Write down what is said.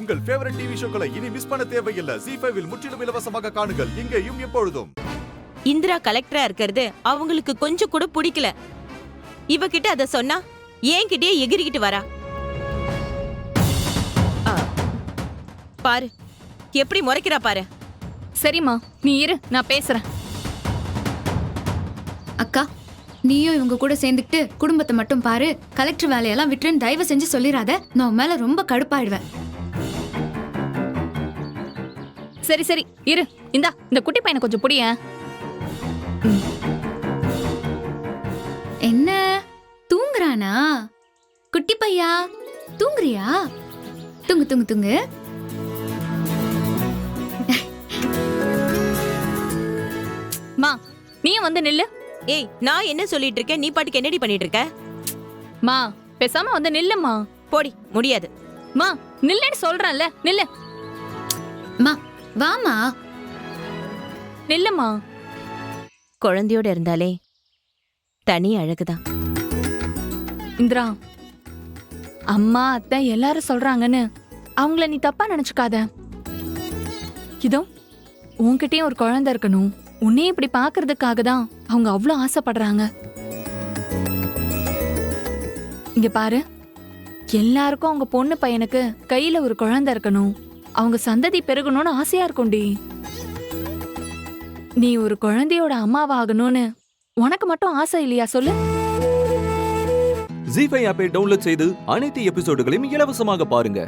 உங்கள் favourite TV ஷோக்களை இனி miss பண்ண தேவையில்லை. ஜீ5 இல் முற்றிலும் இலவசமாக காணுங்கள். இங்கேயும் எப்பொழுதும். இந்திரா கலெக்டரா இருக்கிறது அவங்களுக்கு கொஞ்சம் கூட பிடிக்கல. இவகிட்ட அத சொன்னா ஏன்கிட்டயே எகிரிக்கிட்டு வரா. பாரு எப்படி முறைக்கிறா பாரு. சரிம்மா, நீ இரு, நான் பேசுறேன். அக்கா, நீயும் இவங்க கூட சேர்ந்துக்கிட்டு குடும்பத்தை மட்டும் பாரு. கலெக்டர் வேலையெல்லாம் விட்டுருன்னு தயவு செஞ்சு சொல்லிராத. நான் உன் மேல ரொம்ப கடுப்பாயிடுவேன். சரி சரி இரு. இந்தா இந்த குட்டி பையனை கொஞ்சம் புடியேன். என்ன தூங்குறானா? குட்டி பையா தூங்குறியா? தூங்கு தூங்கு தூங்கு. மா, நீயும் வந்து நில்லு. ஏய், நான் என்ன சொல்லிட்டு இருக்கேன், நீ பாட்டுக்கு என்னடி பண்ணிட்டு இருக்க? மா, பேசாம வந்து நில்லுமா. போடி, முடியாது. மா, நில்லுன்னு சொல்றேன்ல, நில்லு. மா வாமா. நில்லுமா. குழந்தையோட இருந்தாலே தனி அழகுதான். இந்திரா, அம்மா அத்தை எல்லாரும் சொல்றாங்கன்னு அவங்கள நீ தப்பா நினைச்சுக்காத. இதோ உன்கிட்டயும் ஒரு குழந்தை இருக்கணும், உன்னை இப்படி பாக்குறதுக்காக தான் அவங்க அவ்வளவு ஆசைப்படுறாங்க. இங்க பாரு, எல்லாருக்கும் அவங்க பொண்ணு பையனுக்கு கையில ஒரு குழந்தை இருக்கணும், அவங்க சந்ததி பெருகணும்னு ஆசையா இருக்கும்டி. நீ ஒரு குழந்தையோட அம்மாவாகணும்னு உனக்கு மட்டும் ஆசை இல்லையா சொல்லு? ஜீ5 ஆப்பை டவுன்லோட் செய்து அனைத்து எபிசோடுகளையும் இலவசமாக பாருங்க.